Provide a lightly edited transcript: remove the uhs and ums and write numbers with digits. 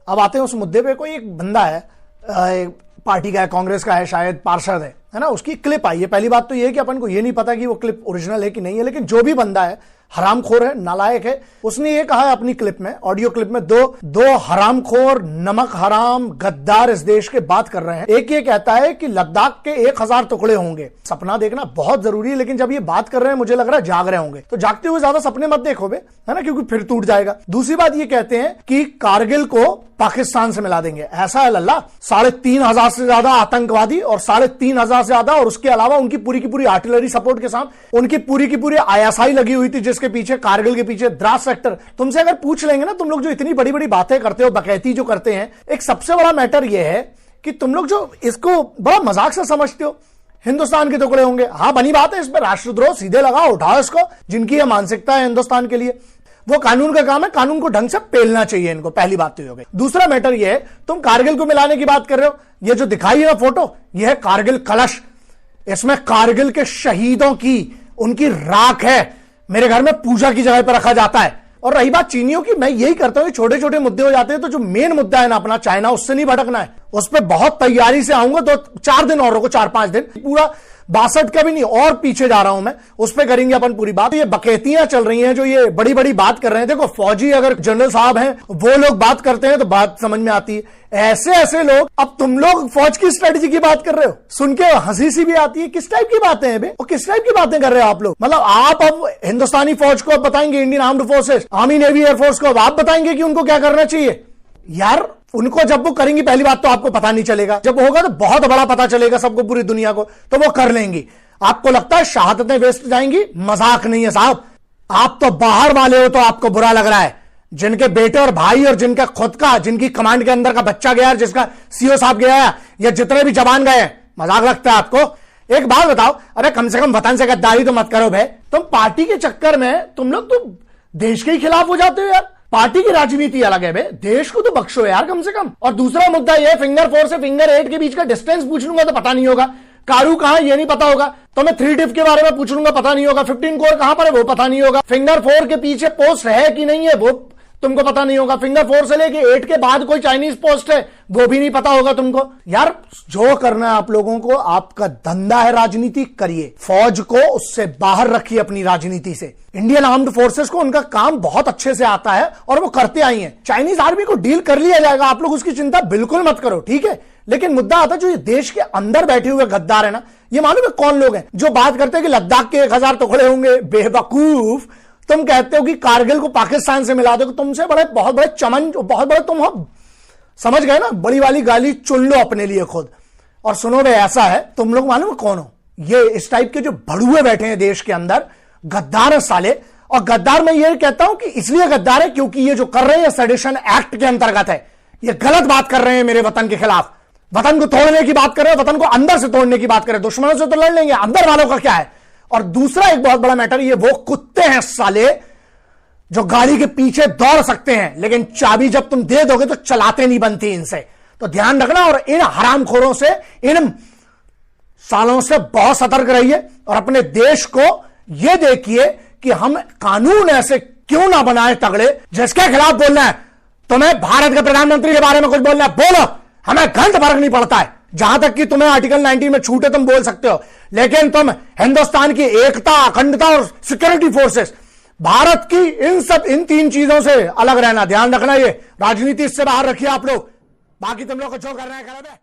अब आते हैं उस मुद्दे पे। कोई एक बंदा है, पार्टी का है, कांग्रेस का है, शायद पार्षद है ना, उसकी क्लिप आई है। पहली बात तो ये है कि अपन को ये नहीं पता कि वो क्लिप ओरिजिनल है कि नहीं है, लेकिन जो भी बंदा है हरामखोर है, नालायक है, उसने ये कहा है अपनी क्लिप में, ऑडियो क्लिप में, दो हरामखोर, नमक हराम, गद्दार इस देश के बात कर रहे हैं। एक ये कहता है कि लद्दाख के 1000 टुकड़े होंगे। सपना देखना बहुत जरूरी है, लेकिन जब ये बात कर रहे हैं मुझे लग रहा है जाग रहे होंगे। तो जागते हुए ज्यादा सपने मत देखो बे, है ना, क्योंकि फिर टूट जाएगा। दूसरी बात ये कहते हैं कि कारगिल को पाकिस्तान से मिला देंगे। ऐसा है लल्ला, 3,500 से ज्यादा आतंकवादी और 3,500 से ज्यादा, और उसके अलावा उनकी पूरी की पूरी आर्टिलरी सपोर्ट के साथ उनकी पूरी की पूरी ISI लगी हुई थी, जिसके पीछे, कारगिल के पीछे द्रास सेक्टर। तुमसे अगर पूछ लेंगे ना, तुम लोग जो इतनी बड़ी बड़ी बातें करते हो, बकैती जो करते हैं, एक सबसे बड़ा मैटर यह है कि तुम लोग जो इसको बड़ा मजाक से समझते हो, हिंदुस्तान के टुकड़े होंगे। हाँ, बनी बात है, इस पर राष्ट्रद्रोह सीधे लगाओ, उठाओ इसको। जिनकी यह मानसिकता है हिंदुस्तान के लिए, वो कानून का काम है, कानून को ढंग से पेलना चाहिए इनको। पहली बात तो ये हो गई। दूसरा मैटर ये है, तुम कारगिल को मिलाने की बात कर रहे हो। ये जो दिखाई है ना फोटो, ये है कारगिल कलश। इसमें कारगिल के शहीदों की, उनकी राख है, मेरे घर में पूजा की जगह पर रखा जाता है। और रही बात चीनियों की, मैं यही करता हूं, छोटे छोटे मुद्दे हो जाते हैं, तो जो मेन मुद्दा है ना अपना चाइना, उससे नहीं भटकना है। उस पर बहुत तैयारी से आऊंगा, 4 दिन और रुको, 4-5 दिन, पूरा 62 का भी नहीं और पीछे जा रहा हूं मैं, उस पर करेंगे अपन पूरी बात। ये बकैतियां चल रही हैं, जो ये बड़ी बड़ी बात कर रहे हैं। देखो, फौजी अगर जनरल साहब हैं, वो लोग बात करते हैं तो बात समझ में आती है। ऐसे ऐसे लोग, अब तुम लोग फौज की स्ट्रेटजी की बात कर रहे हो, सुन के हंसी सी भी आती है। किस टाइप की बातें हैं बे, और किस टाइप की बातें कर रहे हो आप लोग? मतलब आप अब हिंदुस्तानी फौज को बताएंगे, Indian armed forces, army, navy, air force को अब आप बताएंगे कि उनको क्या करना चाहिए? यार, उनको जब वो करेंगी, पहली बात तो आपको पता नहीं चलेगा, जब होगा तो बहुत बड़ा पता चलेगा सबको, पूरी दुनिया को, तो वो कर लेंगी। आपको लगता है शहादतें वेस्ट जाएंगी? मजाक नहीं है साहब। आप तो बाहर वाले हो तो आपको बुरा लग रहा है। जिनके बेटे और भाई और जिनका खुद का, जिनकी कमांड के अंदर का बच्चा गया, जिसका CO साहब गया, या जितने भी जवान गए, मजाक लगता है आपको? एक बात बताओ, अरे कम से कम वतन से गद्दारी तो मत करो भाई। तुम पार्टी के चक्कर में तुम लोग तो देश के ही खिलाफ हो जाते हो यार। पार्टी की राजनीति अलग है बे, देश को तो बख्शो यार कम से कम। और दूसरा मुद्दा यह, फिंगर 4 से फिंगर 8 के बीच का डिस्टेंस पूछ लूंगा तो पता नहीं होगा। कारू कहां, ये नहीं पता होगा। तो मैं 3 टिप के बारे में पूछ लूंगा, पता नहीं होगा। 15 कोर कहां पर है, वो पता नहीं होगा। फिंगर 4 के पीछे पोस्ट है कि नहीं है, वो तुमको पता नहीं होगा। फिंगर 4 से लेके 8 के बाद कोई चाइनीज पोस्ट है, वो भी नहीं पता होगा तुमको। यार, जो करना है आप लोगों को, आपका धंधा है राजनीति, करिए। फौज को उससे बाहर रखिए अपनी राजनीति से। इंडियन आर्म्ड फोर्सेस को उनका काम बहुत अच्छे से आता है और वो करते आई हैं। चाइनीज आर्मी को डील कर लिया जाएगा, आप लोग उसकी चिंता बिल्कुल मत करो, ठीक है। लेकिन मुद्दा आता है, जो ये देश के अंदर बैठे हुए गद्दार है ना, ये मालूम है कौन लोग हैं? जो बात करते हैं कि लद्दाख के 1000 टुकड़े होंगे। बेवकूफ, तुम कहते हो कि कारगिल को पाकिस्तान से मिला दो, तुमसे बड़े, बहुत बड़े चमन, बहुत बड़े तुम हो, समझ गए ना? बड़ी वाली गाली चुन लो अपने लिए खुद। और सुनो भाई, ऐसा है, तुम लोग मालूम है कौन हो? ये इस टाइप के जो भड़ुए बैठे हैं देश के अंदर, गद्दार है साले। और गद्दार मैं ये कहता हूं कि इसलिए गद्दार है क्योंकि ये जो कर रहे हैं सेडिशन एक्ट के अंतर्गत है। ये गलत बात कर रहे हैं मेरे वतन के खिलाफ। वतन को तोड़ने की बात कर रहे हैं, वतन को अंदर से तोड़ने की बात कर रहे हैं। दुश्मनों से तो लड़ लेंगे, अंदर वालों का क्या है? और दूसरा एक बहुत बड़ा मैटर, ये वो कुत्ते हैं साले जो गाड़ी के पीछे दौड़ सकते हैं, लेकिन चाबी जब तुम दे दोगे तो चलाते नहीं बनती इनसे। तो ध्यान रखना, और इन हरामखोरों से, इन सालों से बहुत सतर्क रहिए। और अपने देश को यह देखिए कि हम कानून ऐसे क्यों ना बनाए तगड़े, जिसके खिलाफ बोलना है। तुम्हें भारत के प्रधानमंत्री के बारे में कुछ बोलना है, बोलो, हमें घंट फर्क नहीं पड़ता है। जहां तक कि तुम्हें आर्टिकल 19 में छूटे, तुम बोल सकते हो। लेकिन तुम हिंदुस्तान की एकता, अखंडता और सिक्योरिटी फोर्सेस, भारत की इन 3 चीजों से अलग रहना, ध्यान रखना। ये राजनीति इससे बाहर रखिए आप लोग। बाकी तुम लोग को जो करना है करो।